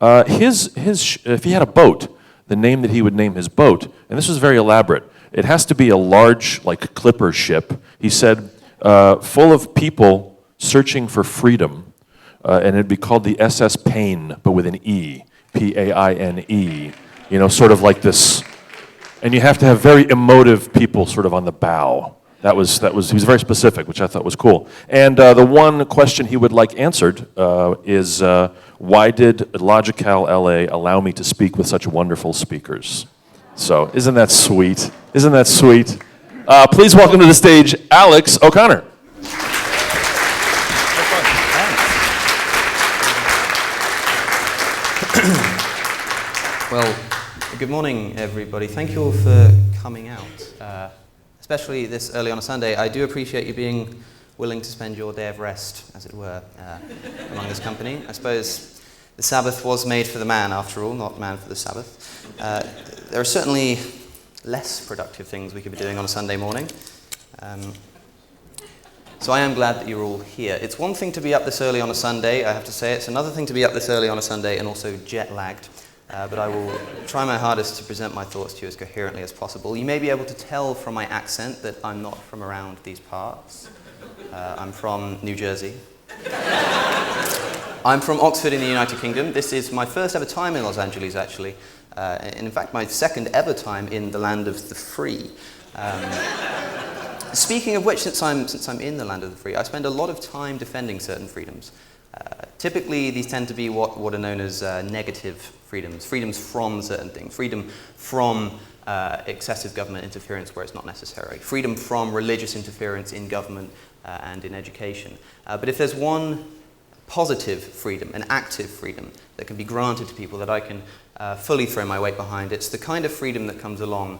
If he had a boat, the name that he would name his boat, and this was very elaborate. It has to be a large, like clipper ship. He said, full of people searching for freedom, and it'd be called the SS Paine, but with an E, Paine. You know, sort of like this. And you have to have very emotive people sort of on the bow. He was very specific, which I thought was cool. And the one question he would like answered is, why did Logical LA allow me to speak with such wonderful speakers? So, isn't that sweet? Isn't that sweet? Please welcome to the stage, Alex O'Connor. Well, good morning, everybody. Thank you all for coming out. Especially this early on a Sunday. I do appreciate you being willing to spend your day of rest, as it were, among this company. I suppose the Sabbath was made for the man, after all, not man for the Sabbath. There are certainly less productive things we could be doing on a Sunday morning. So I am glad that you're all here. It's one thing to be up this early on a Sunday, I have to say. It's another thing to be up this early on a Sunday and also jet-lagged. But I will try my hardest to present my thoughts to you as coherently as possible. You may be able to tell from my accent that I'm not from around these parts. I'm from New Jersey. I'm from Oxford in the United Kingdom. This is my first ever time in Los Angeles, actually. And in fact, my second ever time in the land of the free. Speaking of which, since I'm in the land of the free, I spend a lot of time defending certain freedoms. Typically, these tend to be what are known as negative freedoms from certain things, freedom from excessive government interference where it's not necessary, freedom from religious interference in government and in education. But if there's one positive freedom, an active freedom that can be granted to people that I can fully throw my weight behind, it's the kind of freedom that comes along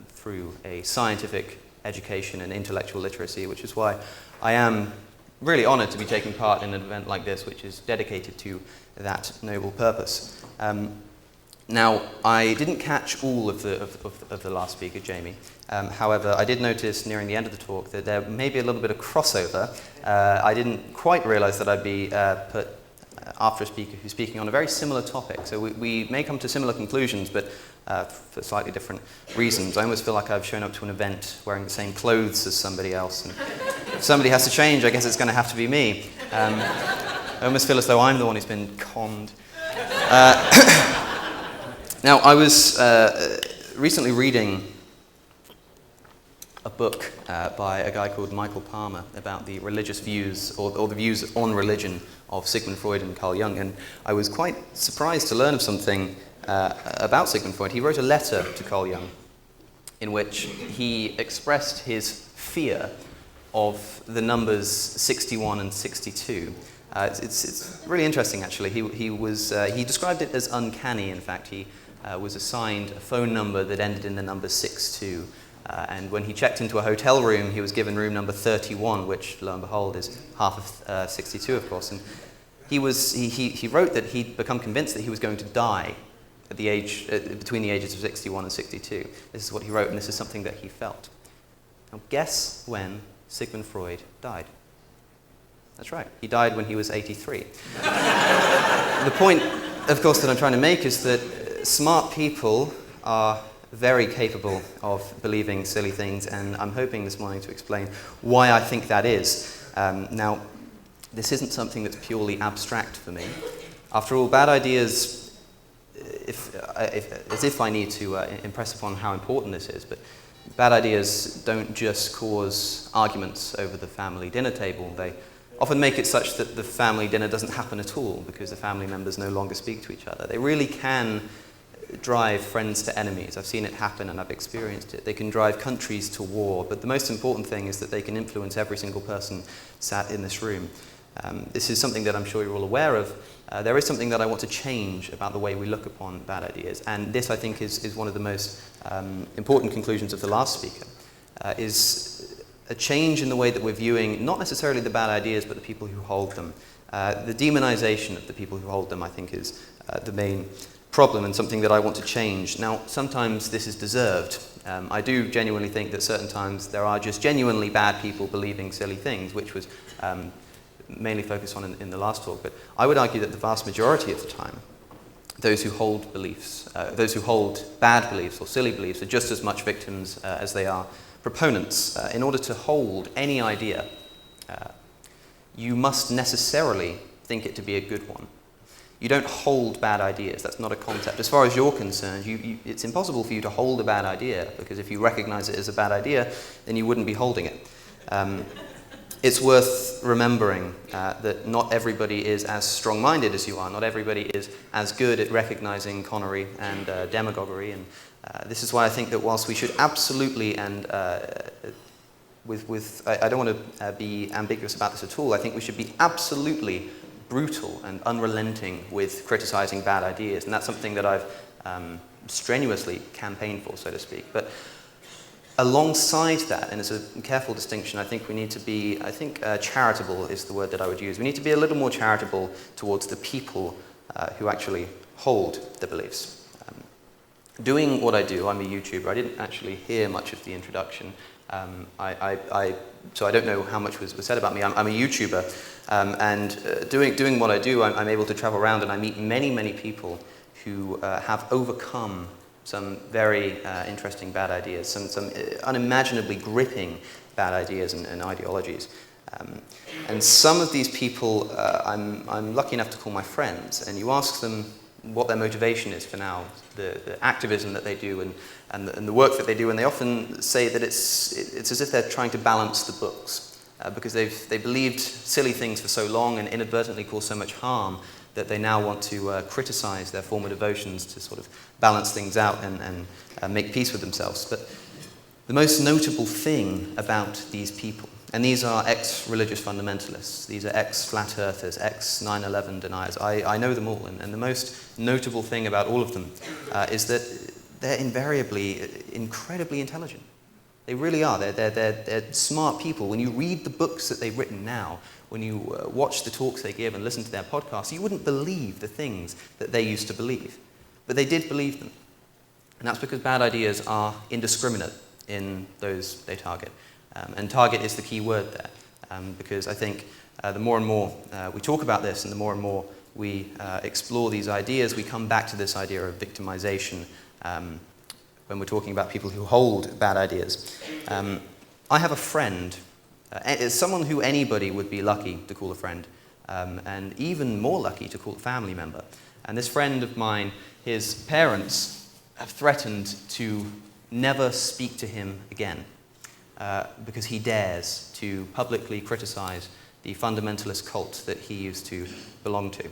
through a scientific education and intellectual literacy, which is why I am really honored to be taking part in an event like this, which is dedicated to that noble purpose. Now, I didn't catch all of the last speaker, Jamie. However, I did notice nearing the end of the talk that there may be a little bit of crossover. I didn't quite realize that I'd be put after a speaker who's speaking on a very similar topic. So we may come to similar conclusions, but for slightly different reasons. I almost feel like I've shown up to an event wearing the same clothes as somebody else. And if somebody has to change, I guess it's going to have to be me. I almost feel as though I'm the one who's been conned. Now, I was recently reading a book by a guy called Michael Palmer about the religious views, or the views on religion of Sigmund Freud and Carl Jung, and I was quite surprised to learn of something about Sigmund Freud. He wrote a letter to Carl Jung in which he expressed his fear of the numbers 61 and 62. It's really interesting, actually. He described it as uncanny. In fact, he was assigned a phone number that ended in the number 62. And when he checked into a hotel room, he was given room number 31, which, lo and behold, is half of 62, of course. And he wrote that he'd become convinced that he was going to die at the age between the ages of 61 and 62. This is what he wrote, and this is something that he felt. Now, guess when Sigmund Freud died? That's right. He died when he was 83. The point, of course, that I'm trying to make is that smart people are very capable of believing silly things, and I'm hoping this morning to explain why I think that is. Now, this isn't something that's purely abstract for me. After all, bad ideas, as if I need to impress upon how important this is, but bad ideas don't just cause arguments over the family dinner table. They often make it such that the family dinner doesn't happen at all because the family members no longer speak to each other. They really can drive friends to enemies. I've seen it happen and I've experienced it. They can drive countries to war, but the most important thing is that they can influence every single person sat in this room. This is something that I'm sure you're all aware of. There is something that I want to change about the way we look upon bad ideas, and this, I think, is one of the most important conclusions of the last speaker, is a change in the way that we're viewing not necessarily the bad ideas, but the people who hold them. The demonization of the people who hold them, I think, is the main problem and something that I want to change. Now, sometimes this is deserved. I do genuinely think that certain times there are just genuinely bad people believing silly things, which was mainly focused on in the last talk. But I would argue that the vast majority of the time, those who hold beliefs, those who hold bad beliefs or silly beliefs are just as much victims as they are proponents. In order to hold any idea, you must necessarily think it to be a good one. You don't hold bad ideas. That's not a concept. As far as you're concerned, it's impossible for you to hold a bad idea, because if you recognize it as a bad idea, then you wouldn't be holding it. It's worth remembering that not everybody is as strong-minded as you are. Not everybody is as good at recognizing connery and demagoguery. And this is why I think that whilst we should absolutely, and I don't want to be ambiguous about this at all, I think we should be absolutely brutal and unrelenting with criticizing bad ideas. And that's something that I've strenuously campaigned for, so to speak. But alongside that, and it's a careful distinction, I think we need to be, charitable is the word that I would use. We need to be a little more charitable towards the people who actually hold the beliefs. Doing what I do, I'm a YouTuber. I didn't actually hear much of the introduction. So I don't know how much was said about me. I'm a YouTuber, and doing what I do, I'm able to travel around and I meet many, many people who have overcome some very interesting bad ideas, some unimaginably gripping bad ideas and ideologies. And some of these people I'm lucky enough to call my friends, and you ask them what their motivation is for now, the activism that they do and the work that they do, and they often say that it's as if they're trying to balance the books, because they believed silly things for so long and inadvertently caused so much harm that they now want to criticize their former devotions to sort of balance things out and make peace with themselves. But the most notable thing about these people, and these are ex-religious fundamentalists, these are ex-flat earthers, ex-9/11 deniers, I know them all, and the most notable thing about all of them is that they're invariably incredibly intelligent. They really are. They're smart people. When you read the books that they've written now, when you watch the talks they give and listen to their podcasts, you wouldn't believe the things that they used to believe. But they did believe them. And that's because bad ideas are indiscriminate in those they target. And target is the key word there, because I think the more and more we talk about this and the more and more we explore these ideas, we come back to this idea of victimization when we're talking about people who hold bad ideas. I have a friend, someone who anybody would be lucky to call a friend, and even more lucky to call a family member. And this friend of mine, his parents have threatened to never speak to him again because he dares to publicly criticize the fundamentalist cult that he used to belong to.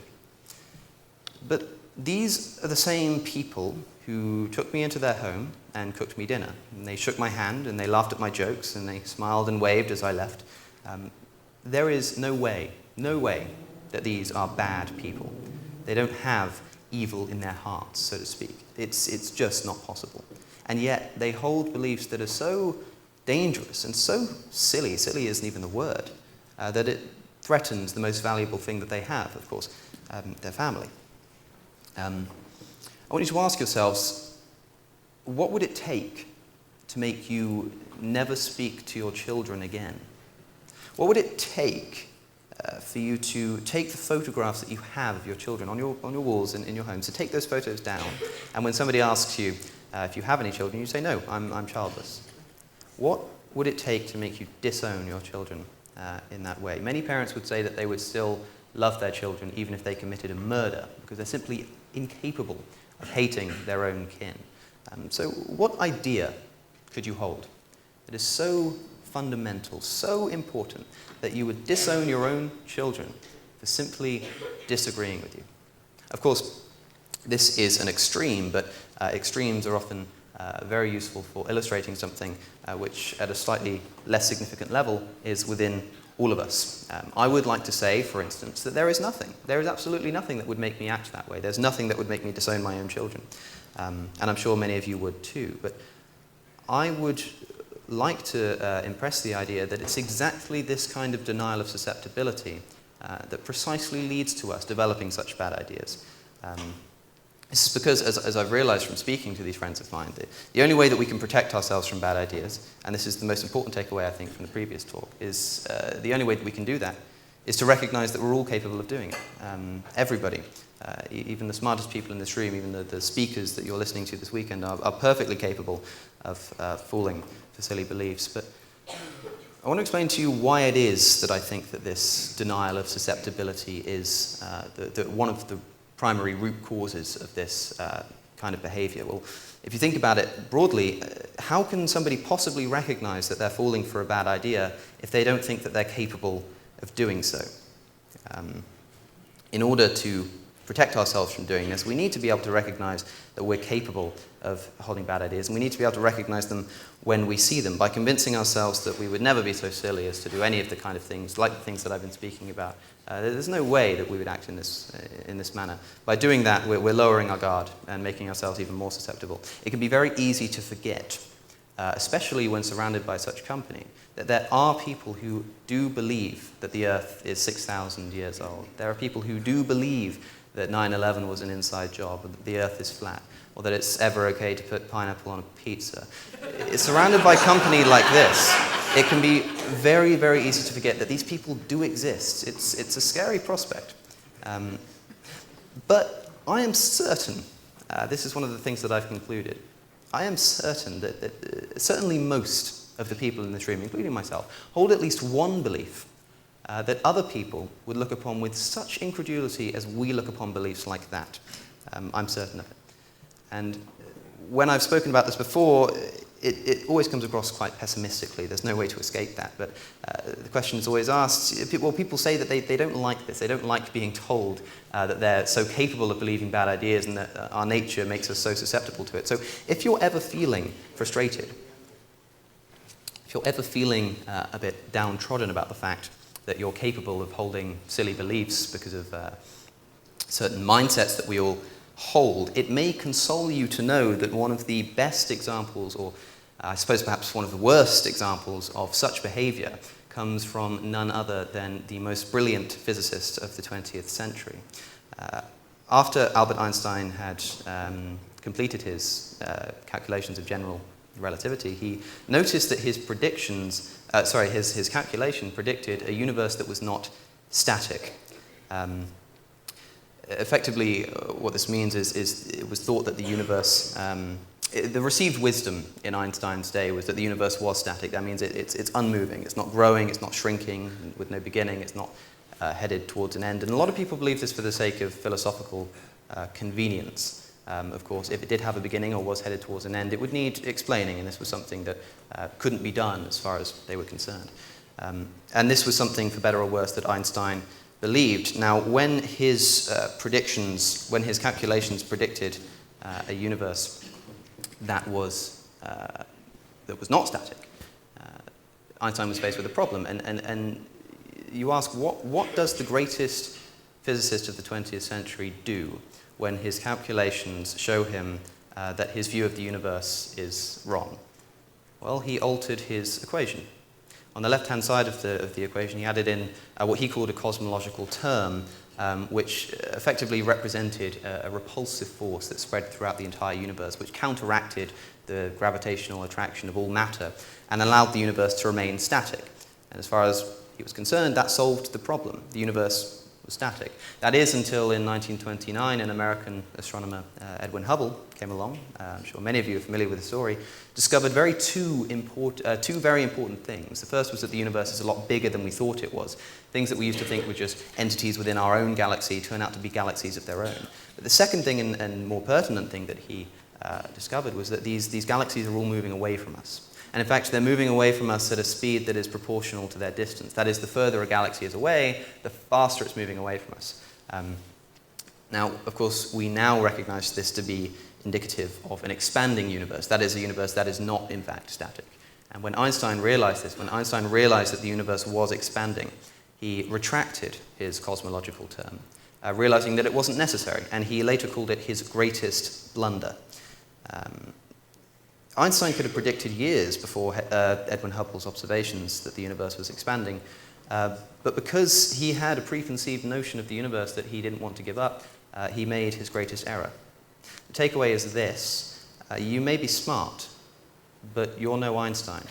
But these are the same people who took me into their home and cooked me dinner. And they shook my hand and they laughed at my jokes and they smiled and waved as I left. There is no way that these are bad people. They don't have evil in their hearts, so to speak. It's just not possible. And yet they hold beliefs that are so dangerous and so silly isn't even the word, that it threatens the most valuable thing that they have, of course, their family. I want you to ask yourselves, what would it take to make you never speak to your children again? What would it take for you to take the photographs that you have of your children on your walls in your homes, to take those photos down, and when somebody asks you if you have any children, you say, no, I'm childless. What would it take to make you disown your children in that way? Many parents would say that they would still love their children even if they committed a murder, because they're simply incapable of hating their own kin. So what idea could you hold that is so fundamental, so important, that you would disown your own children for simply disagreeing with you? Of course, this is an extreme, but extremes are often very useful for illustrating something which, at a slightly less significant level, is within all of us. I would like to say, for instance, that there is absolutely nothing that would make me act that way. There's nothing that would make me disown my own children. And I'm sure many of you would too. But I would like to impress the idea that it's exactly this kind of denial of susceptibility that precisely leads to us developing such bad ideas. This is because, as I've realized from speaking to these friends of mine, the only way that we can protect ourselves from bad ideas, and this is the most important takeaway I think from the previous talk, is the only way that we can do that is to recognize that we're all capable of doing it. Everybody. Even the smartest people in this room, even the speakers that you're listening to this weekend, are perfectly capable of falling for silly beliefs. But I want to explain to you why it is that I think that this denial of susceptibility is one of the primary root causes of this kind of behavior. Well, if you think about it broadly, how can somebody possibly recognize that they're falling for a bad idea if they don't think that they're capable of doing so? In order to protect ourselves from doing this, we need to be able to recognize that we're capable of holding bad ideas, and we need to be able to recognize them when we see them by convincing ourselves that we would never be so silly as to do any of the kind of things, like the things that I've been speaking about. There's no way that we would act in this manner. By doing that, we're lowering our guard and making ourselves even more susceptible. It can be very easy to forget, especially when surrounded by such company, that there are people who do believe that the Earth is 6,000 years old. There are people who do believe that 9/11 was an inside job, or that the Earth is flat, or that it's ever okay to put pineapple on a pizza. It's surrounded by company like this. It can be very, very easy to forget that these people do exist. It's a scary prospect. But I am certain, this is one of the things that I've concluded, I am certain that certainly most of the people in this room, including myself, hold at least one belief that other people would look upon with such incredulity as we look upon beliefs like that. I'm certain of it. And when I've spoken about this before, it always comes across quite pessimistically. There's no way to escape that. But the question is always asked, people say that they don't like this. They don't like being told that they're so capable of believing bad ideas and that our nature makes us so susceptible to it. So if you're ever feeling frustrated, if you're ever feeling a bit downtrodden about the fact that you're capable of holding silly beliefs because of certain mindsets that we all hold, it may console you to know that one of the best examples, or I suppose perhaps one of the worst examples of such behavior, comes from none other than the most brilliant physicist of the 20th century. After Albert Einstein had completed his calculations of general relativity, he noticed that his his calculation predicted a universe that was not static. Effectively, what this means is it was thought that the universe, the received wisdom in Einstein's day was that the universe was static. That means it's unmoving, it's not growing, it's not shrinking with no beginning, it's not headed towards an end. And a lot of people believe this for the sake of philosophical convenience. Of course, if it did have a beginning or was headed towards an end, it would need explaining, and this was something that couldn't be done as far as they were concerned. And this was something, for better or worse, that Einstein believed. Now, when his calculations predicted a universe that was not static, Einstein was faced with a problem. And you ask, what does the greatest physicist of the 20th century do when his calculations show him that his view of the universe is wrong? Well, he altered his equation. On the left-hand side of the equation, he added in what he called a cosmological term, which effectively represented a repulsive force that spread throughout the entire universe, which counteracted the gravitational attraction of all matter and allowed the universe to remain static. And as far as he was concerned, that solved the problem. The universe was static. That is until in 1929, an American astronomer, Edwin Hubble, came along. I'm sure many of you are familiar with the story. Discovered two very important things. The first was that the universe is a lot bigger than we thought it was. Things that we used to think were just entities within our own galaxy turn out to be galaxies of their own. But the second thing and more pertinent thing that he discovered was that these galaxies are all moving away from us. And in fact, they're moving away from us at a speed that is proportional to their distance. That is, the further a galaxy is away, the faster it's moving away from us. Now, of course, we now recognize this to be indicative of an expanding universe. That is, a universe that is not, in fact, static. And when Einstein realized this, when Einstein realized that the universe was expanding, he retracted his cosmological term, realizing that it wasn't necessary, and he later called it his greatest blunder. Einstein could have predicted years before Edwin Hubble's observations that the universe was expanding, but because he had a preconceived notion of the universe that he didn't want to give up, he made his greatest error. The takeaway is this: you may be smart, but you're no Einstein.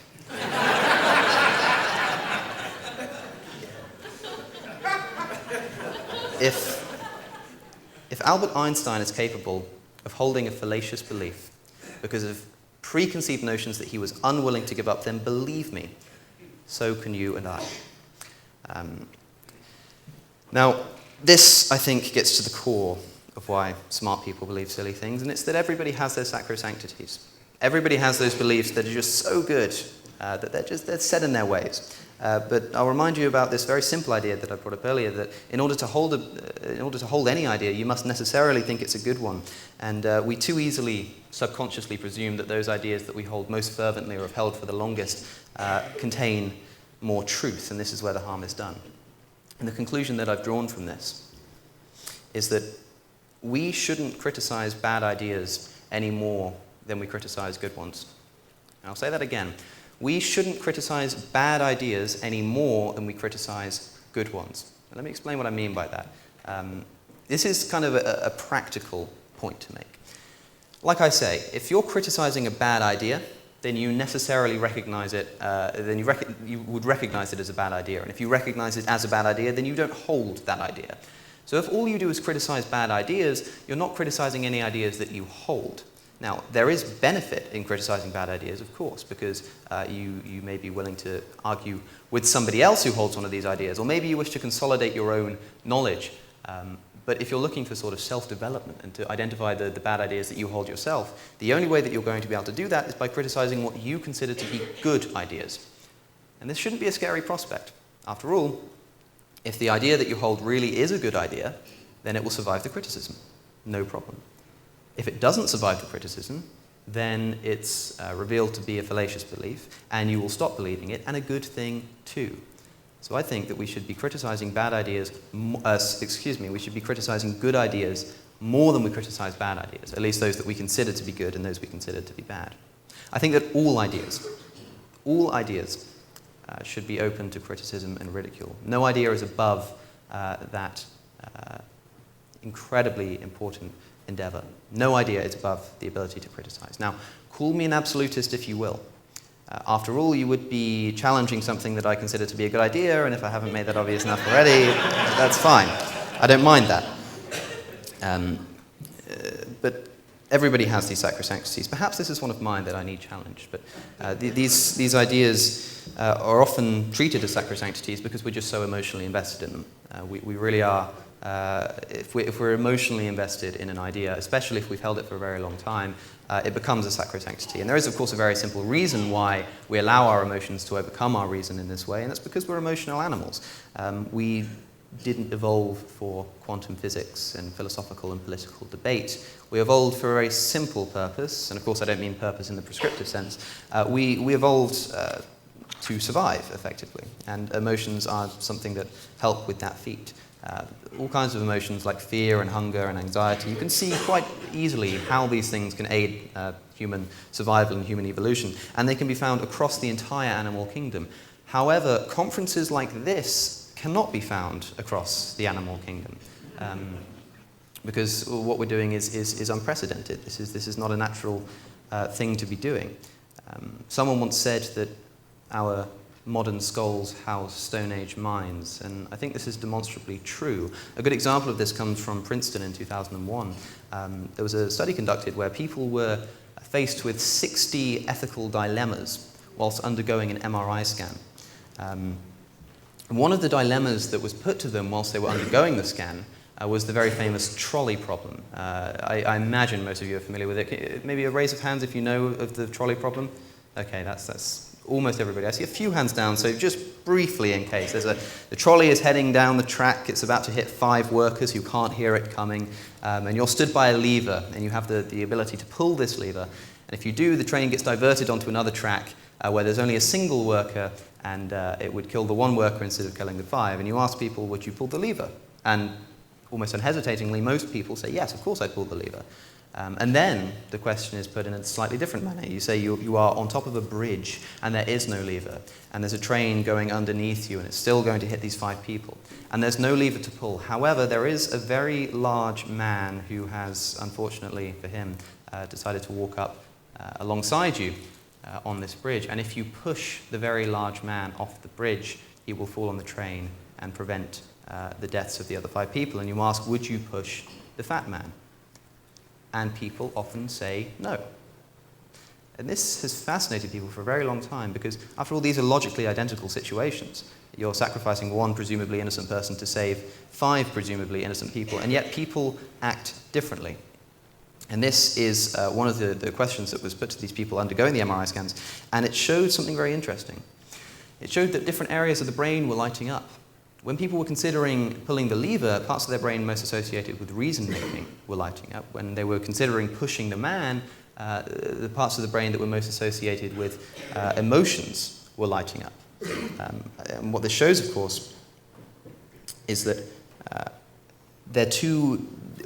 If Albert Einstein is capable of holding a fallacious belief because of preconceived notions that he was unwilling to give up, then believe me, so can you and I. Now, this, I think, gets to the core of why smart people believe silly things, and it's that everybody has their sacrosanctities. Everybody has those beliefs that are just so good that they're set in their ways. But I'll remind you about this very simple idea that I brought up earlier, that in order to hold any idea, you must necessarily think it's a good one. And we too easily subconsciously presume that those ideas that we hold most fervently or have held for the longest contain more truth, and this is where the harm is done. And the conclusion that I've drawn from this is that we shouldn't criticize bad ideas any more than we criticize good ones. And I'll say that again. We shouldn't criticize bad ideas any more than we criticize good ones. And let me explain what I mean by that. This is kind of a practical point to make. Like I say, if you're criticizing a bad idea, then you necessarily recognize it, you would recognize it as a bad idea. And if you recognize it as a bad idea, then you don't hold that idea. So if all you do is criticize bad ideas, you're not criticizing any ideas that you hold. Now, there is benefit in criticizing bad ideas, of course, because you may be willing to argue with somebody else who holds one of these ideas, or maybe you wish to consolidate your own knowledge. But if you're looking for sort of self-development and to identify the bad ideas that you hold yourself, the only way that you're going to be able to do that is by criticizing what you consider to be good ideas. And this shouldn't be a scary prospect. After all, if the idea that you hold really is a good idea, then it will survive the criticism. No problem. If it doesn't survive the criticism, then it's revealed to be a fallacious belief, and you will stop believing it, and a good thing too. So I think that we should be criticizing we should be criticizing good ideas more than we criticize bad ideas, at least those that we consider to be good and those we consider to be bad. I think that all ideas should be open to criticism and ridicule. No idea is above that incredibly important endeavor. No idea is above the ability to criticize. Now, call me an absolutist if you will. After all, you would be challenging something that I consider to be a good idea, and if I haven't made that obvious enough already, that's fine. I don't mind that. But everybody has these sacrosanctities. Perhaps this is one of mine that I need challenged, but these ideas are often treated as sacrosanctities because we're just so emotionally invested in them. We really are. If we're emotionally invested in an idea, especially if we've held it for a very long time, it becomes a sacrosanctity. And there is, of course, a very simple reason why we allow our emotions to overcome our reason in this way, and that's because we're emotional animals. We didn't evolve for quantum physics and philosophical and political debate. We evolved for a very simple purpose, and of course I don't mean purpose in the prescriptive sense. We evolved to survive, effectively, and emotions are something that help with that feat. All kinds of emotions like fear and hunger and anxiety. You can see quite easily how these things can aid human survival and human evolution, and they can be found across the entire animal kingdom. However, conferences like this cannot be found across the animal kingdom, because what we're doing is unprecedented. This is not a natural thing to be doing. Someone once said that our modern skulls house Stone Age minds, and I think this is demonstrably true. A good example of this comes from Princeton in 2001. There was a study conducted where people were faced with 60 ethical dilemmas whilst undergoing an MRI scan. And one of the dilemmas that was put to them whilst they were undergoing the scan was the very famous trolley problem. I imagine most of you are familiar with it. Maybe a raise of hands if you know of the trolley problem. Okay, that's almost everybody. I see a few hands down, so just briefly in case. The trolley is heading down the track. It's about to hit 5 workers who can't hear it coming, and you're stood by a lever, and you have the ability to pull this lever. And if you do, the train gets diverted onto another track where there's only a single worker, and it would kill the one worker instead of killing the 5. And you ask people, would you pull the lever? And almost unhesitatingly, most people say, yes, of course I'd pull the lever. And then the question is put in a slightly different manner. You say you are on top of a bridge and there is no lever, and there's a train going underneath you and it's still going to hit these 5 people, and there's no lever to pull. However, there is a very large man who has, unfortunately for him, decided to walk up alongside you on this bridge, and if you push the very large man off the bridge, he will fall on the train and prevent the deaths of the other 5 people. And you ask, would you push the the fat man? And people often say no. And this has fascinated people for a very long time because, after all, these are logically identical situations. You're sacrificing one presumably innocent person to save 5 presumably innocent people, and yet people act differently. And this is one of the questions that was put to these people undergoing the MRI scans, and it showed something very interesting. It showed that different areas of the brain were lighting up. When people were considering pulling the lever, parts of their brain most associated with reason-making were lighting up. When they were considering pushing the man, the parts of the brain that were most associated with emotions were lighting up. And what this shows, of course, is that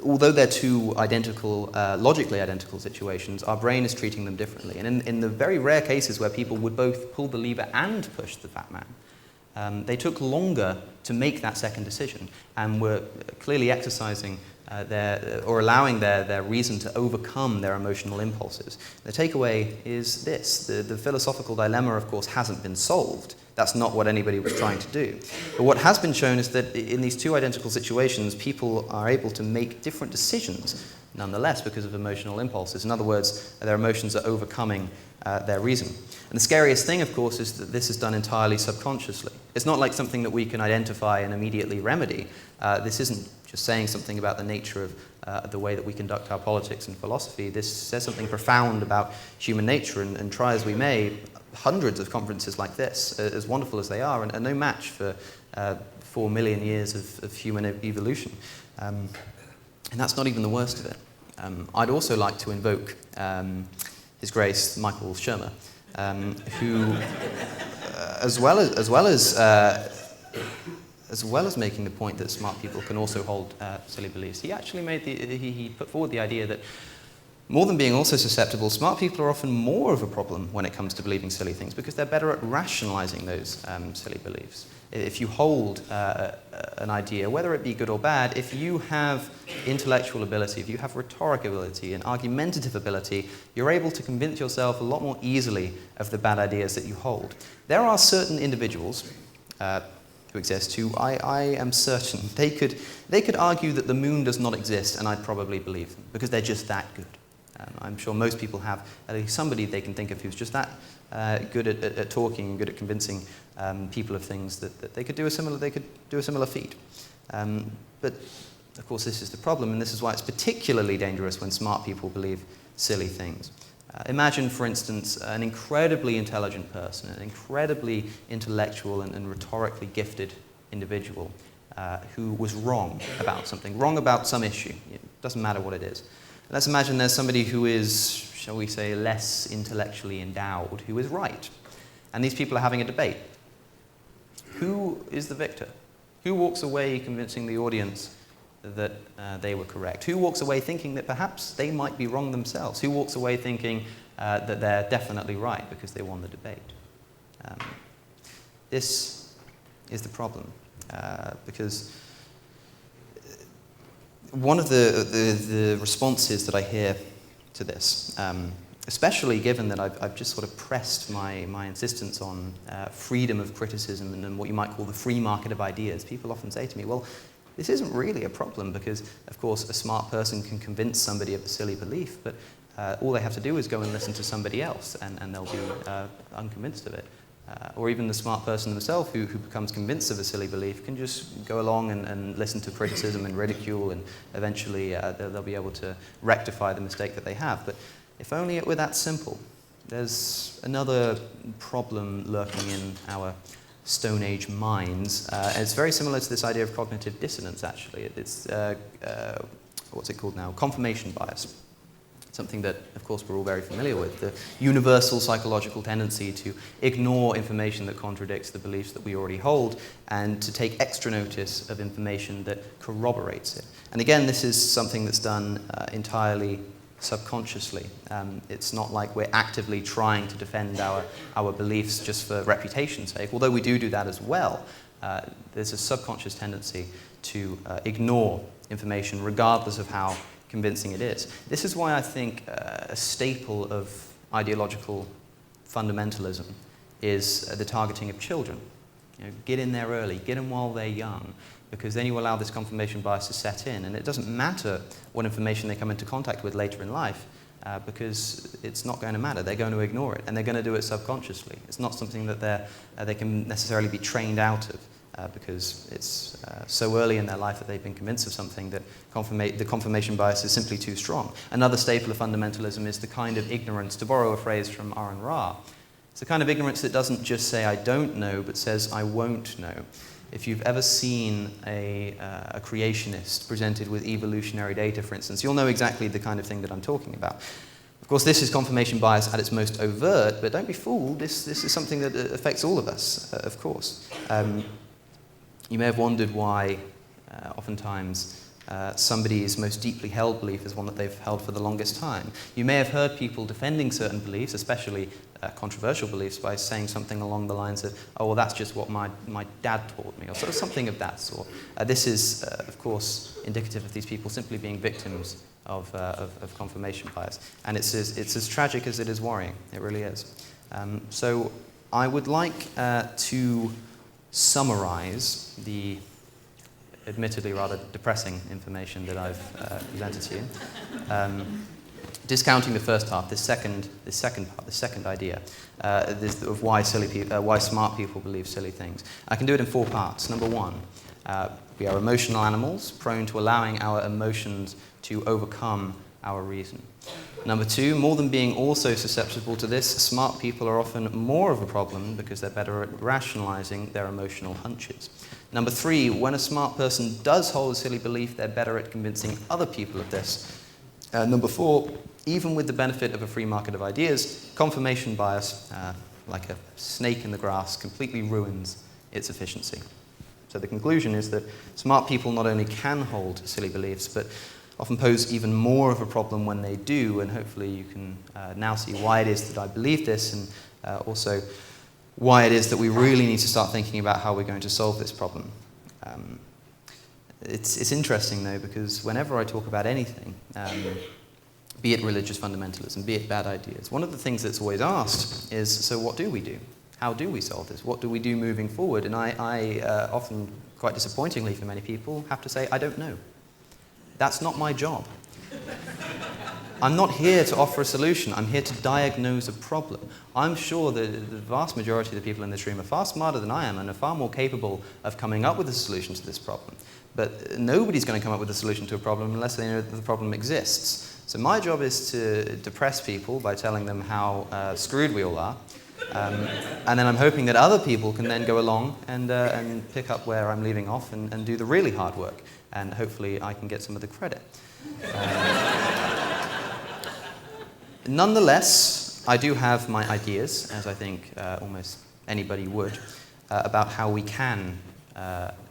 although they're two identical, logically identical situations, our brain is treating them differently. And in the very rare cases where people would both pull the lever and push the fat man, they took longer to make that second decision and were clearly exercising allowing their reason to overcome their emotional impulses. The takeaway is this. The philosophical dilemma, of course, hasn't been solved. That's not what anybody was trying to do. But what has been shown is that in these two identical situations, people are able to make different decisions nonetheless because of emotional impulses. In other words, their emotions are overcoming their reason. And the scariest thing, of course, is that this is done entirely subconsciously. It's not like something that we can identify and immediately remedy. This isn't just saying something about the nature of the way that we conduct our politics and philosophy. This says something profound about human nature, and try as we may, hundreds of conferences like this, as wonderful as they are no match for 4 million years of human evolution. And that's not even the worst of it. I'd also like to invoke His Grace Michael Shermer, who, as well as making the point that smart people can also hold silly beliefs, he actually he put forward the idea that more than being also susceptible, smart people are often more of a problem when it comes to believing silly things because they're better at rationalizing those silly beliefs. If you hold an idea, whether it be good or bad, if you have intellectual ability, if you have rhetoric ability and argumentative ability, you're able to convince yourself a lot more easily of the bad ideas that you hold. There are certain individuals who exist who I am certain they could argue that the moon does not exist, and I'd probably believe them because they're just that good. I'm sure most people have at least somebody they can think of who's just that good at talking and good at convincing people of things that they could do a similar feat. But of course, this is the problem, and this is why it's particularly dangerous when smart people believe silly things. Imagine, for instance, an incredibly intelligent person, an incredibly intellectual and rhetorically gifted individual who was wrong about something, wrong about some issue. It doesn't matter what it is. Let's imagine there's somebody who is, shall we say, less intellectually endowed, who is right. And these people are having a debate. Who is the victor? Who walks away convincing the audience that they were correct? Who walks away thinking that perhaps they might be wrong themselves? Who walks away thinking that they're definitely right because they won the debate? This is the problem, because one of the responses that I hear to this, especially given that I've just sort of pressed my insistence on freedom of criticism and what you might call the free market of ideas, people often say to me, well, this isn't really a problem because, of course, a smart person can convince somebody of a silly belief, but all they have to do is go and listen to somebody else and they'll be unconvinced of it. Or even the smart person themselves who becomes convinced of a silly belief can just go along and listen to criticism and ridicule, and eventually they'll be able to rectify the mistake that they have. But if only it were that simple. There's another problem lurking in our Stone Age minds. And it's very similar to this idea of cognitive dissonance, actually. It's, what's it called now? Confirmation bias. Something that, of course, we're all very familiar with, the universal psychological tendency to ignore information that contradicts the beliefs that we already hold and to take extra notice of information that corroborates it. And again, this is something that's done entirely subconsciously. It's not like we're actively trying to defend our beliefs just for reputation's sake, although we do that as well. There's a subconscious tendency to ignore information regardless of how convincing it is. This is why I think a staple of ideological fundamentalism is the targeting of children. Get in there early, get them while they're young, because then you allow this confirmation bias to set in, and it doesn't matter what information they come into contact with later in life, because it's not going to matter. They're going to ignore it, and they're going to do it subconsciously. It's not something that they can necessarily be trained out of, because it's so early in their life that they've been convinced of something that the confirmation bias is simply too strong. Another staple of fundamentalism is the kind of ignorance, to borrow a phrase from Aaron Ra. It's the kind of ignorance that doesn't just say I don't know, but says I won't know. If you've ever seen a creationist presented with evolutionary data, for instance, you'll know exactly the kind of thing that I'm talking about. Of course, this is confirmation bias at its most overt, but don't be fooled. This is something that affects all of us, of course. You may have wondered why oftentimes somebody's most deeply held belief is one that they've held for the longest time. You may have heard people defending certain beliefs, especially controversial beliefs, by saying something along the lines of, oh, well, that's just what my dad taught me, or sort of something of that sort. This is, of course, indicative of these people simply being victims of confirmation bias. And it's as tragic as it is worrying. It really is. So I would like to summarize the admittedly rather depressing information that I've presented to you. Discounting the first half, the second idea of why smart people believe silly things. I can do it in 4 parts. Number 1, we are emotional animals, prone to allowing our emotions to overcome our reason. Number 2, more than being also susceptible to this, smart people are often more of a problem because they're better at rationalizing their emotional hunches. Number 3, when a smart person does hold a silly belief, they're better at convincing other people of this. Number 4, even with the benefit of a free market of ideas, confirmation bias, like a snake in the grass, completely ruins its efficiency. So the conclusion is that smart people not only can hold silly beliefs, but often pose even more of a problem when they do, and hopefully you can now see why it is that I believe this, and also why it is that we really need to start thinking about how we're going to solve this problem. It's interesting, though, because whenever I talk about anything, be it religious fundamentalism, be it bad ideas, one of the things that's always asked is, so what do we do? How do we solve this? What do we do moving forward? And I often, quite disappointingly for many people, have to say, I don't know. That's not my job. I'm not here to offer a solution. I'm here to diagnose a problem. I'm sure that the vast majority of the people in this room are far smarter than I am and are far more capable of coming up with a solution to this problem. But nobody's going to come up with a solution to a problem unless they know that the problem exists. So my job is to depress people by telling them how screwed we all are. And then I'm hoping that other people can then go along and pick up where I'm leaving off and do the really hard work. And hopefully I can get some of the credit. Nonetheless, I do have my ideas, as I think almost anybody would, about how we can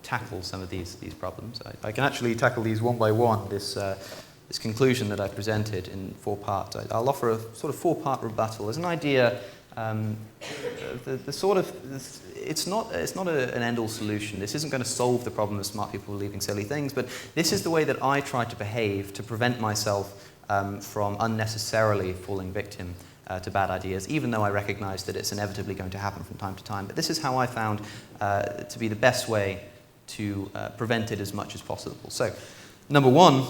tackle some of these problems. I can actually tackle these one by one, this conclusion that I presented in 4 parts. I'll offer a sort of 4-part rebuttal as an idea. It's not an end-all solution. This isn't going to solve the problem of smart people believing silly things, but this is the way that I try to behave to prevent myself from unnecessarily falling victim to bad ideas, even though I recognize that it's inevitably going to happen from time to time. But this is how I found to be the best way to prevent it as much as possible. So, number 1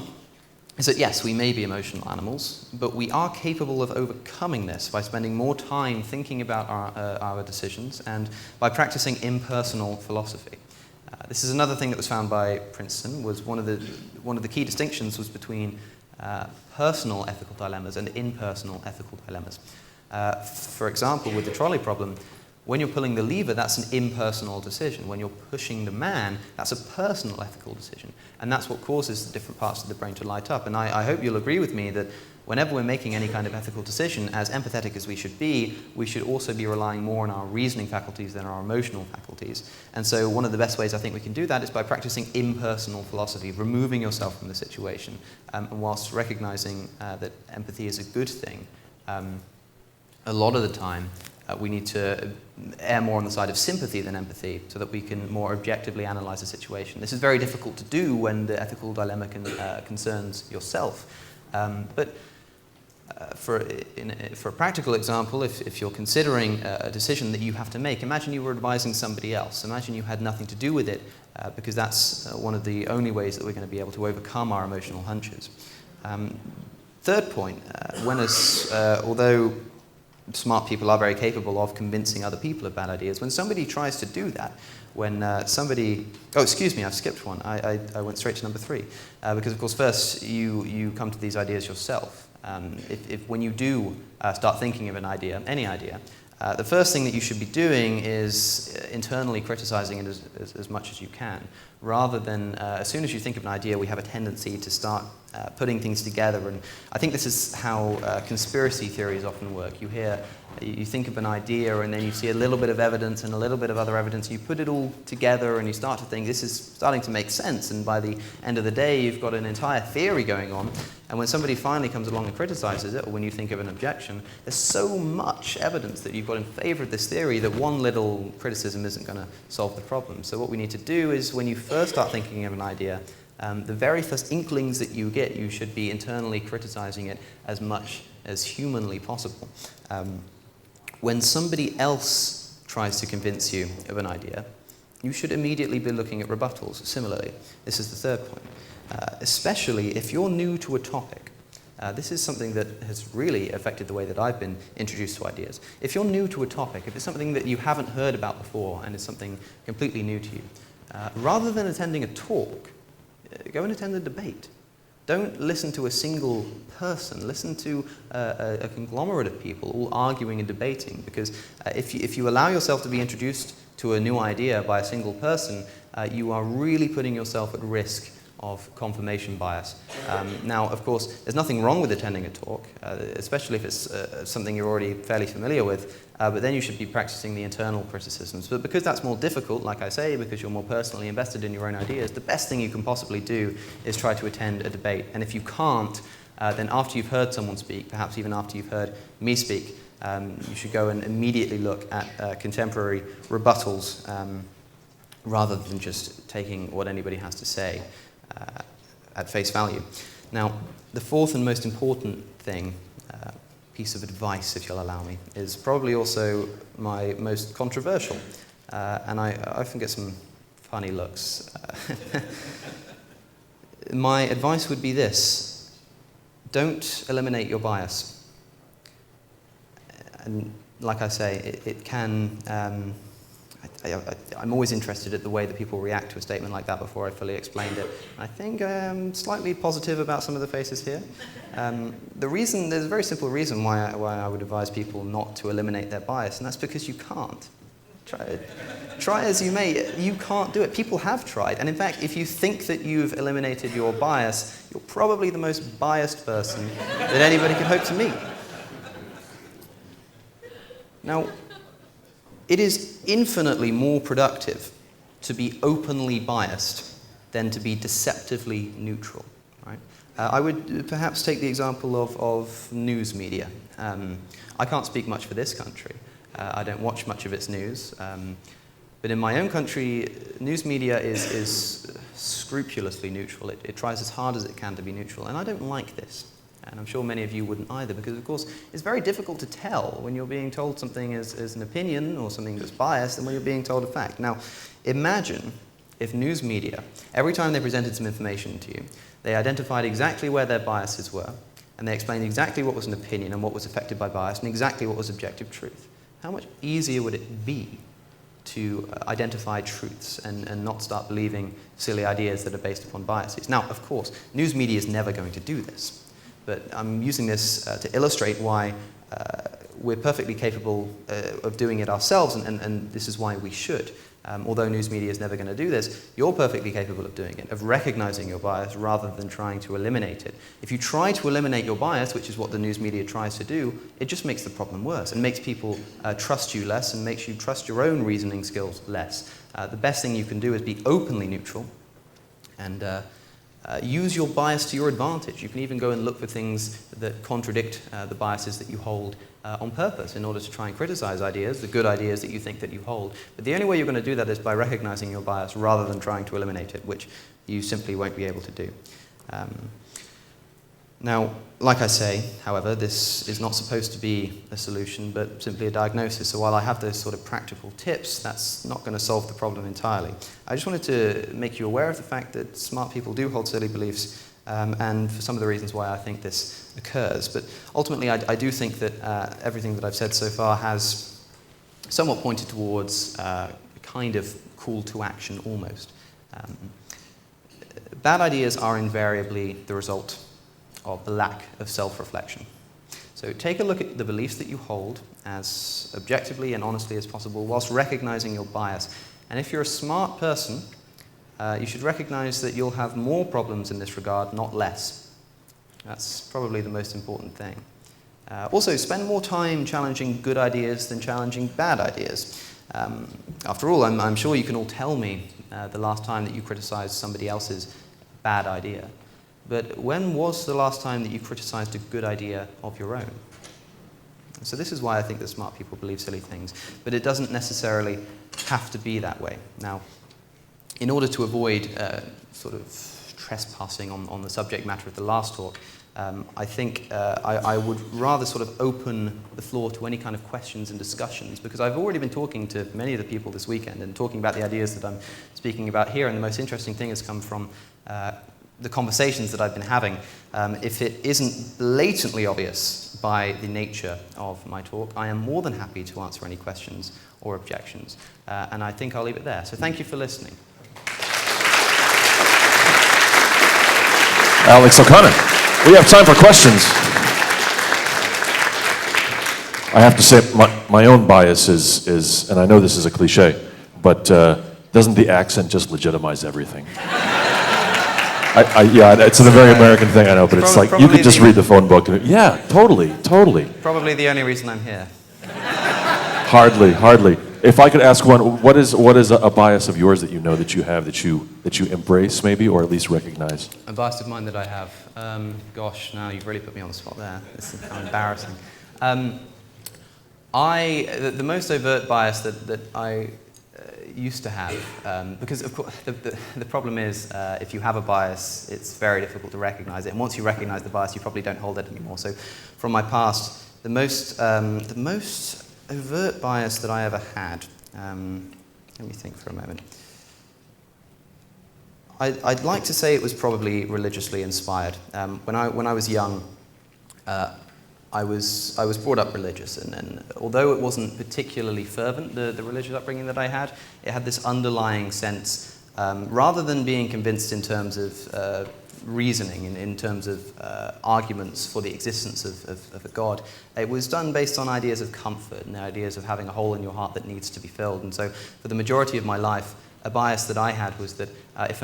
is that yes, we may be emotional animals, but we are capable of overcoming this by spending more time thinking about our decisions and by practicing impersonal philosophy. This is another thing that was found by Princeton. Was one of the key distinctions was between personal ethical dilemmas and impersonal ethical dilemmas. For example, with the trolley problem, when you're pulling the lever, that's an impersonal decision. When you're pushing the man, that's a personal ethical decision. And that's what causes the different parts of the brain to light up. And I hope you'll agree with me that whenever we're making any kind of ethical decision, as empathetic as we should also be relying more on our reasoning faculties than our emotional faculties. And so one of the best ways I think we can do that is by practicing impersonal philosophy, removing yourself from the situation, and whilst recognizing that empathy is a good thing, a lot of the time, we need to err more on the side of sympathy than empathy so that we can more objectively analyze the situation. This is very difficult to do when the ethical dilemma concerns yourself. But For a practical example, if you're considering a decision that you have to make, imagine you were advising somebody else. Imagine you had nothing to do with it, because that's one of the only ways that we're going to be able to overcome our emotional hunches. Third point, although smart people are very capable of convincing other people of bad ideas, when somebody tries to do that, excuse me, I've skipped one. I went straight to number 3. Because, of course, first you come to these ideas yourself. When you do start thinking of an idea, any idea, the first thing that you should be doing is internally criticizing it as much as you can, rather than, as soon as you think of an idea, we have a tendency to start putting things together. And I think this is how conspiracy theories often work. You think of an idea, and then you see a little bit of evidence and a little bit of other evidence. You put it all together, and you start to think, this is starting to make sense. And by the end of the day, you've got an entire theory going on. And when somebody finally comes along and criticizes it, or when you think of an objection, there's so much evidence that you've got in favor of this theory that one little criticism isn't going to solve the problem. So what we need to do is, when you first start thinking of an idea, the very first inklings that you get, you should be internally criticizing it as much as humanly possible. When somebody else tries to convince you of an idea, you should immediately be looking at rebuttals. Similarly, this is the third point. Especially if you're new to a topic. This is something that has really affected the way that I've been introduced to ideas. If you're new to a topic, if it's something that you haven't heard about before and it's something completely new to you, rather than attending a talk, go and attend a debate. Don't listen to a single person. Listen to a conglomerate of people all arguing and debating, because if you allow yourself to be introduced to a new idea by a single person, you are really putting yourself at risk of confirmation bias. Now, of course, there's nothing wrong with attending a talk, especially if it's something you're already fairly familiar with, but then you should be practicing the internal criticisms. But because that's more difficult, like I say, because you're more personally invested in your own ideas, the best thing you can possibly do is try to attend a debate. And if you can't, then after you've heard someone speak, perhaps even after you've heard me speak, you should go and immediately look at contemporary rebuttals, rather than just taking what anybody has to say at face value. Now, the fourth and most important thing, piece of advice, if you'll allow me, is probably also my most controversial, and I often get some funny looks. My advice would be this: don't eliminate your bias. And like I say, it can... I'm always interested at the way that people react to a statement like that before I fully explained it. I think I'm slightly positive about some of the faces here. There's a very simple reason why I would advise people not to eliminate their bias, and that's because you can't. Try as you may, you can't do it. People have tried, and in fact, if you think that you've eliminated your bias, you're probably the most biased person that anybody could hope to meet. Now, it is infinitely more productive to be openly biased than to be deceptively neutral. Right? I would perhaps take the example of news media. I can't speak much for this country. I don't watch much of its news. But in my own country, news media is scrupulously neutral. It tries as hard as it can to be neutral, and I don't like this. And I'm sure many of you wouldn't either, because, of course, it's very difficult to tell when you're being told something as an opinion or something that's biased and when you're being told a fact. Now, imagine if news media, every time they presented some information to you, they identified exactly where their biases were, and they explained exactly what was an opinion and what was affected by bias and exactly what was objective truth. How much easier would it be to identify truths and not start believing silly ideas that are based upon biases? Now, of course, news media is never going to do this. But I'm using this to illustrate why we're perfectly capable of doing it ourselves, and this is why we should. Although news media is never going to do this, you're perfectly capable of doing it, of recognizing your bias rather than trying to eliminate it. If you try to eliminate your bias, which is what the news media tries to do, it just makes the problem worse and makes people trust you less and makes you trust your own reasoning skills less. The best thing you can do is be openly neutral and use your bias to your advantage. You can even go and look for things that contradict the biases that you hold on purpose in order to try and criticize ideas, the good ideas that you think that you hold. But the only way you're going to do that is by recognizing your bias rather than trying to eliminate it, which you simply won't be able to do. Now, like I say, however, this is not supposed to be a solution, but simply a diagnosis. So while I have those sort of practical tips, that's not going to solve the problem entirely. I just wanted to make you aware of the fact that smart people do hold silly beliefs, and for some of the reasons why I think this occurs. But ultimately, I do think that everything that I've said so far has somewhat pointed towards a kind of call to action almost. Bad ideas are invariably the result of the lack of self-reflection. So take a look at the beliefs that you hold as objectively and honestly as possible, whilst recognizing your bias. And if you're a smart person, you should recognize that you'll have more problems in this regard, not less. That's probably the most important thing. Also, spend more time challenging good ideas than challenging bad ideas. After all, I'm sure you can all tell me the last time that you criticized somebody else's bad idea. But when was the last time that you criticized a good idea of your own? So this is why I think that smart people believe silly things. But it doesn't necessarily have to be that way. Now, in order to avoid sort of trespassing on the subject matter of the last talk, I think I would rather sort of open the floor to any kind of questions and discussions, because I've already been talking to many of the people this weekend and talking about the ideas that I'm speaking about here, and the most interesting thing has come from the conversations that I've been having. If it isn't blatantly obvious by the nature of my talk, I am more than happy to answer any questions or objections. And I think I'll leave it there. So thank you for listening. Alex O'Connor. We have time for questions. I have to say, my own bias is, and I know this is a cliche, but doesn't the accent just legitimize everything? Yeah, it's a very American thing, I know, but it's like, you could just read the phone book. And yeah, totally. Probably the only reason I'm here. Hardly. If I could ask one, what is a bias of yours that you know that you have, that you embrace maybe, or at least recognize? A bias of mine that I have? Gosh, now you've really put me on the spot there. This is kind of embarrassing. The most overt bias that I used to have, because of course the problem is if you have a bias, it's very difficult to recognize it, and once you recognize the bias, you probably don't hold it anymore. So from my past, the most overt bias that I ever had, let me think for a moment. I'd like to say it was probably religiously inspired. When I was young, I was brought up religious, and although it wasn't particularly fervent, the religious upbringing that I had, it had this underlying sense, rather than being convinced in terms of reasoning, in terms of arguments for the existence of a God. It was done based on ideas of comfort and ideas of having a hole in your heart that needs to be filled. And so for the majority of my life, a bias that I had was that if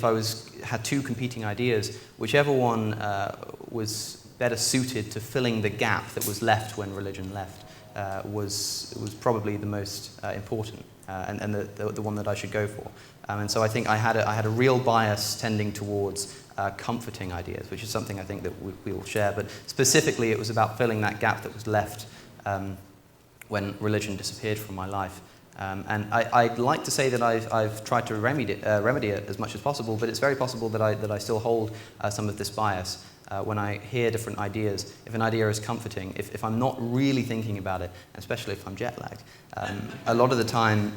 I had two competing ideas, whichever one was better suited to filling the gap that was left when religion left was probably the most important and the one that I should go for. And so I think I had a real bias tending towards comforting ideas, which is something I think that we all share. But specifically, it was about filling that gap that was left when religion disappeared from my life. And I'd like to say that I've tried to remedy it as much as possible, but it's very possible that I still hold some of this bias. When I hear different ideas, if an idea is comforting, if I'm not really thinking about it, especially if I'm jet lagged, a lot of the time,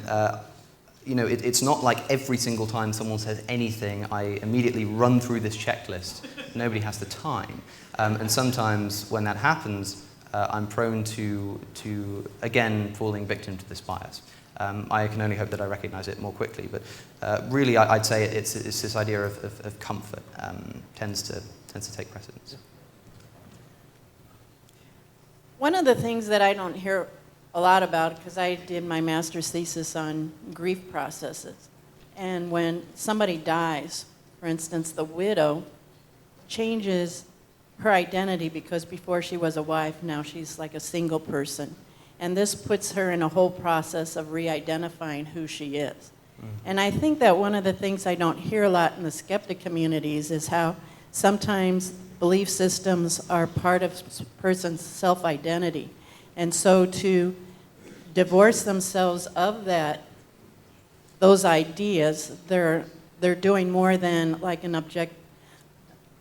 it's not like every single time someone says anything, I immediately run through this checklist. Nobody has the time. And sometimes when that happens, I'm prone to again, falling victim to this bias. I can only hope that I recognize it more quickly, but really I'd say it's this idea of comfort tends to take precedence. One of the things that I don't hear a lot about, because I did my master's thesis on grief processes, and when somebody dies, for instance, the widow changes her identity because before she was a wife, now she's like a single person. And this puts her in a whole process of re-identifying who she is. Mm-hmm. And I think that one of the things I don't hear a lot in the skeptic communities is how sometimes belief systems are part of a person's self-identity. And so to divorce themselves of those ideas, they're doing more than like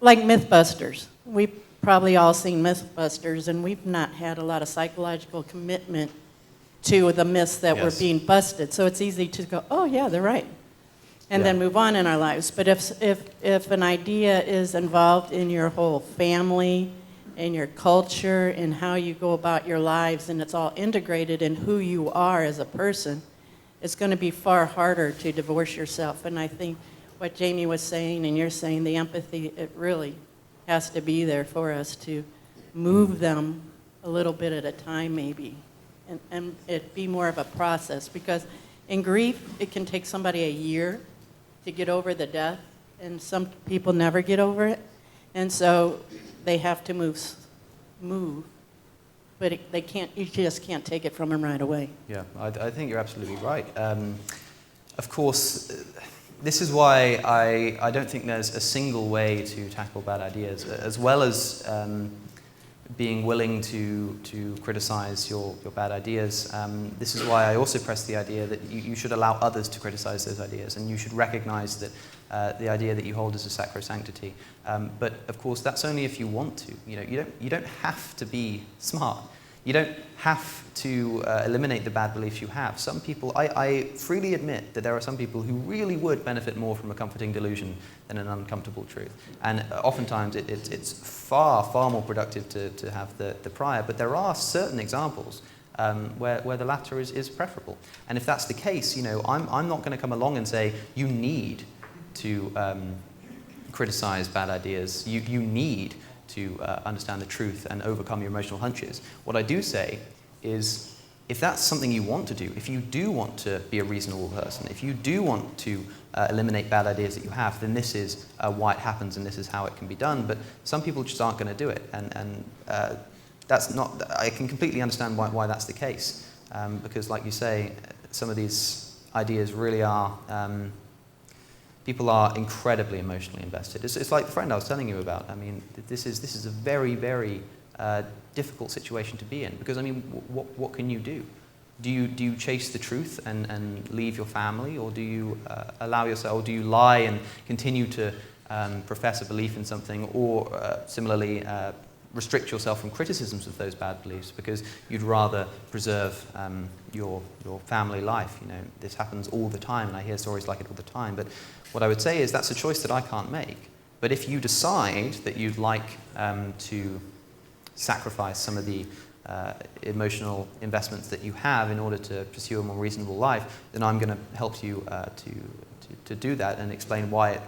like Mythbusters. We probably all seen Mythbusters, and we've not had a lot of psychological commitment to the myths that were Yes. being busted. So it's easy to go, oh yeah, they're right, and then move on in our lives. But if an idea is involved in your whole family, in your culture, in how you go about your lives, and it's all integrated in who you are as a person, it's going to be far harder to divorce yourself. And I think what Jamie was saying and you're saying, the empathy, it really has to be there for us to move them a little bit at a time maybe, and it be more of a process. Because in grief, it can take somebody a year to get over the death, and some people never get over it. And so they have to move. But they can't. You just can't take it from them right away. Yeah, I think you're absolutely right. Of course, this is why I don't think there's a single way to tackle bad ideas, as well as being willing to criticize your bad ideas. This is why I also press the idea that you should allow others to criticize those ideas, and you should recognize that the idea that you hold is a sacrosanctity. But of course, that's only if you want to. You don't have to be smart. You don't have to eliminate the bad beliefs you have. Some people, I freely admit that there are some people who really would benefit more from a comforting delusion than an uncomfortable truth. And oftentimes it's far, far more productive to have the prior. But there are certain examples where the latter is preferable. And if that's the case, I'm not going to come along and say, you need to criticize bad ideas. You need to understand the truth and overcome your emotional hunches. What I do say is, if that's something you want to do, if you do want to be a reasonable person, if you do want to eliminate bad ideas that you have, then this is why it happens and this is how it can be done. But some people just aren't going to do it, and that's not. I can completely understand why that's the case, because, like you say, some of these ideas really are. People are incredibly emotionally invested. It's like the friend I was telling you about. I mean, this is a very, very difficult situation to be in, because, I mean, what can you do? Do you chase the truth and leave your family, or do you allow yourself, or do you lie and continue to profess a belief in something, or similarly restrict yourself from criticisms of those bad beliefs because you'd rather preserve your family life? This happens all the time, and I hear stories like it all the time. But what I would say is that's a choice that I can't make. But if you decide that you'd like to sacrifice some of the emotional investments that you have in order to pursue a more reasonable life, then I'm going to help you to do that and explain why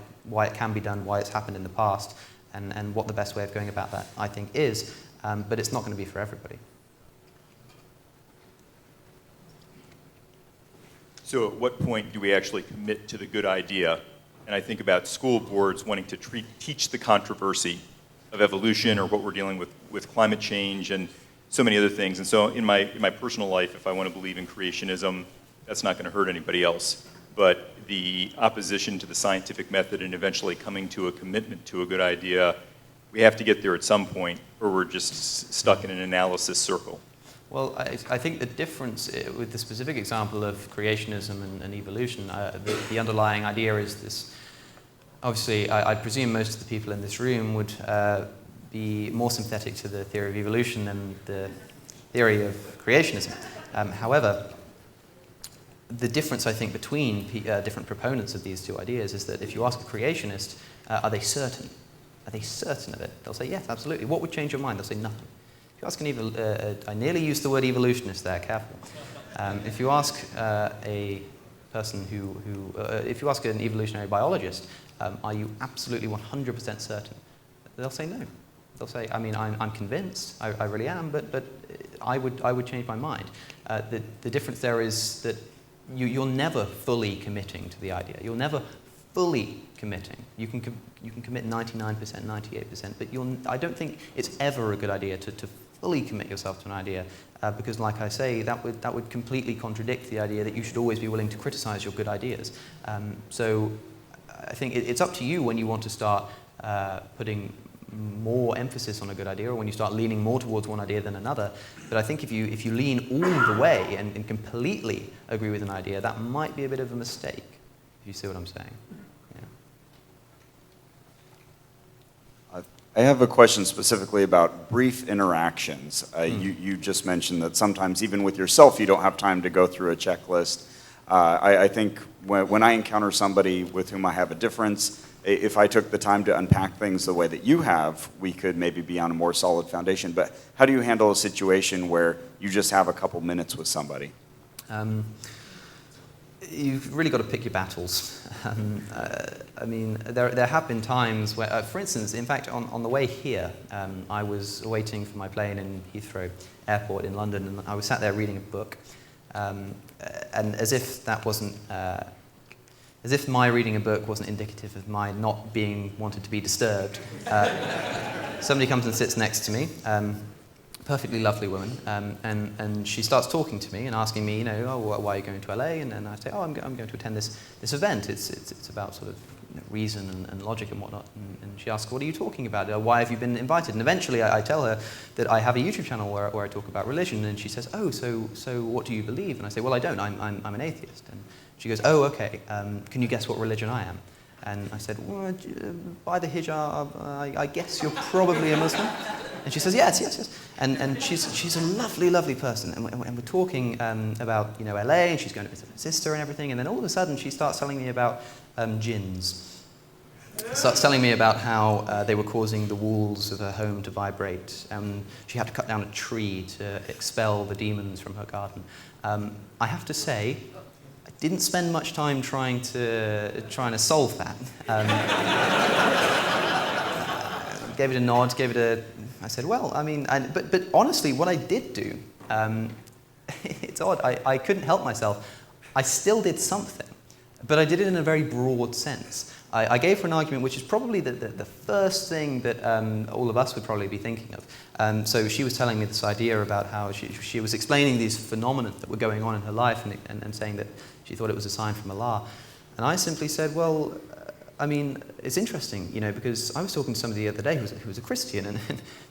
it can be done, why it's happened in the past, and what the best way of going about that, I think, is. But it's not going to be for everybody. So at what point do we actually commit to the good idea? And I think about school boards wanting to teach the controversy of evolution, or what we're dealing with climate change and so many other things. And so in my personal life, if I want to believe in creationism, that's not going to hurt anybody else. But the opposition to the scientific method and eventually coming to a commitment to a good idea, we have to get there at some point, or we're just stuck in an analysis circle. Well, I think the difference with the specific example of creationism and evolution, the underlying idea is this. Obviously, I presume most of the people in this room would be more sympathetic to the theory of evolution than the theory of creationism. However, the difference, I think, between different proponents of these two ideas is that if you ask a creationist, are they certain? Are they certain of it? They'll say, yes, absolutely. What would change your mind? They'll say nothing. If you ask I nearly used the word evolutionist there, careful. If you ask a person if you ask an evolutionary biologist, are you absolutely 100% certain? They'll say no. They'll say, I mean, I'm convinced, I really am, but I would change my mind. The difference there is that you're never fully committing to the idea. You're never fully committing. You can commit 99%, 98%, but I don't think it's ever a good idea to fully commit yourself to an idea, because, like I say, that would completely contradict the idea that you should always be willing to criticize your good ideas. So I think it's up to you when you want to start putting more emphasis on a good idea, or when you start leaning more towards one idea than another. But I think if you lean all the way and completely agree with an idea, that might be a bit of a mistake, if you see what I'm saying. Yeah. I have a question specifically about brief interactions. You just mentioned that sometimes even with yourself you don't have time to go through a checklist. I think when I encounter somebody with whom I have a difference, if I took the time to unpack things the way that you have, we could maybe be on a more solid foundation. But how do you handle a situation where you just have a couple minutes with somebody? You've really got to pick your battles. I mean, there have been times where, for instance, in fact, on the way here, I was waiting for my plane in Heathrow Airport in London, and I was sat there reading a book, and as if that wasn't, as if my reading a book wasn't indicative of my not being wanted to be disturbed, somebody comes and sits next to me. Perfectly lovely woman, and she starts talking to me and asking me, why are you going to LA? And I say, I'm going to attend this event. It's about sort of reason and logic and whatnot. And she asks, what are you talking about? Why have you been invited? And eventually I tell her that I have a YouTube channel where I talk about religion. And she says, so what do you believe? And I say, well, I don't. I'm an atheist. And she goes, oh, okay. Can you guess what religion I am? And I said, well, by the hijab, I guess you're probably a Muslim. And she says, yes. And she's a lovely, lovely person. And we're talking about LA, and she's going to visit her sister and everything. And then all of a sudden, she starts telling me about jinns. Starts telling me about how they were causing the walls of her home to vibrate. She had to cut down a tree to expel the demons from her garden. I have to say, I didn't spend much time trying to solve that. Gave it a nod, I said, well, I mean, but honestly, what I did do, it's odd, I couldn't help myself. I still did something, but I did it in a very broad sense. I gave her an argument which is probably the first thing that all of us would probably be thinking of. So she was telling me this idea about how she was explaining these phenomena that were going on in her life and saying that she thought it was a sign from Allah. And I simply said, well, I mean, it's interesting, because I was talking to somebody the other day who was a Christian, and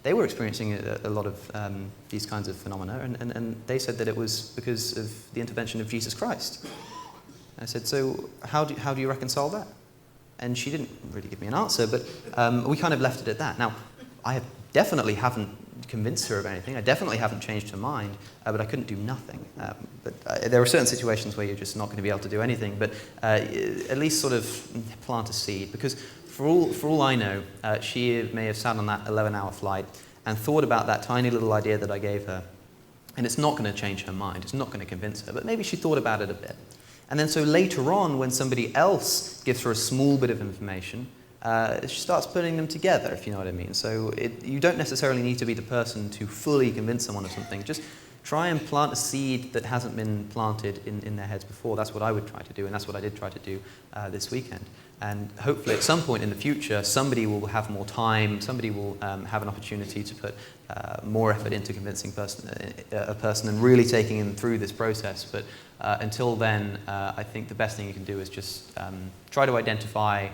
they were experiencing a lot of these kinds of phenomena, and they said that it was because of the intervention of Jesus Christ. And I said, so how do you reconcile that? And she didn't really give me an answer, but we kind of left it at that. Now, I definitely haven't convinced her of anything. I definitely haven't changed her mind, but I couldn't do nothing. But there are certain situations where you're just not going to be able to do anything, but at least sort of plant a seed, because for all I know, she may have sat on that 11-hour flight and thought about that tiny little idea that I gave her, and it's not going to change her mind. It's not going to convince her, but maybe she thought about it a bit. And then so later on, when somebody else gives her a small bit of information, she starts putting them together, if you know what I mean. So you don't necessarily need to be the person to fully convince someone of something. Just try and plant a seed that hasn't been planted in their heads before. That's what I would try to do, and that's what I did try to do this weekend. And hopefully at some point in the future, somebody will have more time, somebody will have an opportunity to put more effort into convincing a person and really taking them through this process. But until then, I think the best thing you can do is just try to identify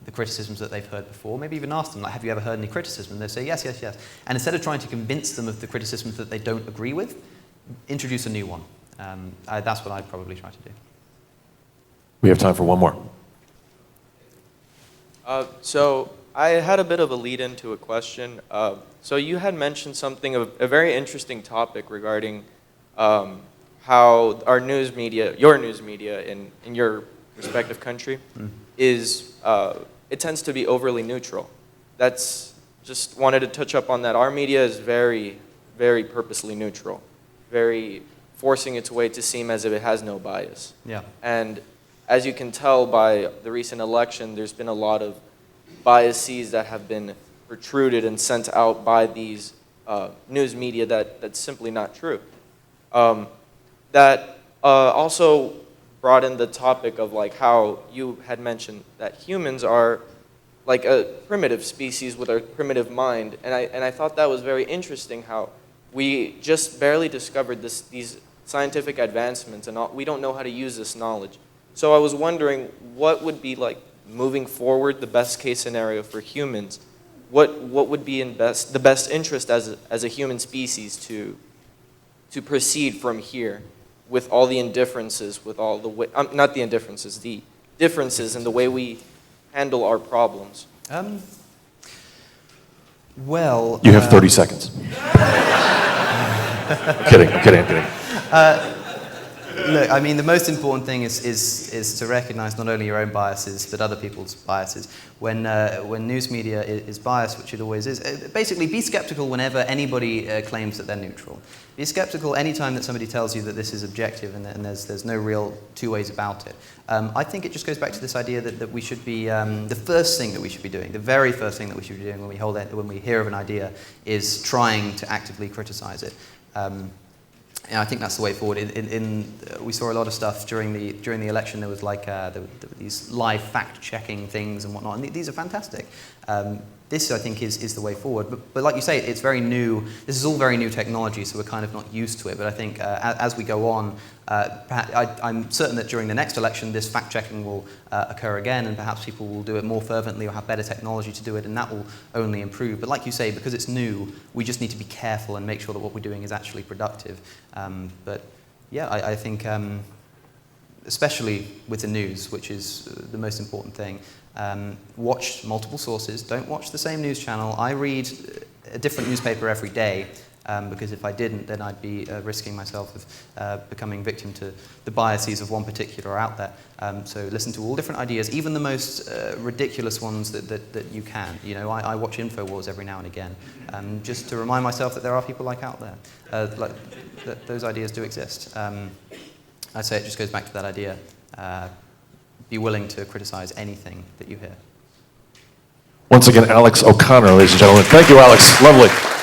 the criticisms that they've heard before. Maybe even ask them, like, have you ever heard any criticism? And they'll say, yes. And instead of trying to convince them of the criticisms that they don't agree with, introduce a new one. That's what I'd probably try to do. We have time for one more. So I had a bit of a lead into a question. So you had mentioned something of a very interesting topic regarding how our news media, your news media in your respective country, is it tends to be overly neutral. That's just wanted to touch up on that. Our media is very, very purposely neutral, very forcing its way to seem as if it has no bias. Yeah. And as you can tell by the recent election, there's been a lot of biases that have been protruded and sent out by these news media that's simply not true. That also brought in the topic of like how you had mentioned that humans are like a primitive species with a primitive mind, and I thought that was very interesting how we just barely discovered these scientific advancements and we don't know how to use this knowledge. So I was wondering what would be like moving forward the best case scenario for humans. What would be in the best interest as a human species to proceed from here with all the indifferences, with all the way, not the indifferences, the differences in the way we handle our problems. Well, You have 30 seconds. I'm kidding. look, I mean, the most important thing is to recognize not only your own biases, but other people's biases. When news media is biased, which it always is, basically be skeptical whenever anybody claims that they're neutral. Be skeptical anytime that somebody tells you that this is objective and there's no real two ways about it. I think it just goes back to this idea that we should be, the first thing that we should be doing, the very first thing that we should be doing when we hear of an idea is trying to actively criticize it. And I think that's the way forward. We saw a lot of stuff during the election. There was there were these live fact-checking things and whatnot, and these are fantastic. This, I think, is the way forward. But like you say, it's very new. This is all very new technology, so we're kind of not used to it. But I think as we go on, I'm certain that during the next election, this fact-checking will occur again, and perhaps people will do it more fervently or have better technology to do it, and that will only improve. But like you say, because it's new, we just need to be careful and make sure that what we're doing is actually productive. But yeah, I think, especially with the news, which is the most important thing, watch multiple sources. Don't watch the same news channel. I read a different newspaper every day, because if I didn't, then I'd be risking myself of becoming victim to the biases of one particular outlet. So listen to all different ideas, even the most ridiculous ones that you can. You know, I watch InfoWars every now and again, just to remind myself that there are people like out there, that those ideas do exist. I'd say it just goes back to that idea. Be willing to criticize anything that you hear. Once again, Alex O'Connor, ladies and gentlemen. Thank you, Alex. Lovely.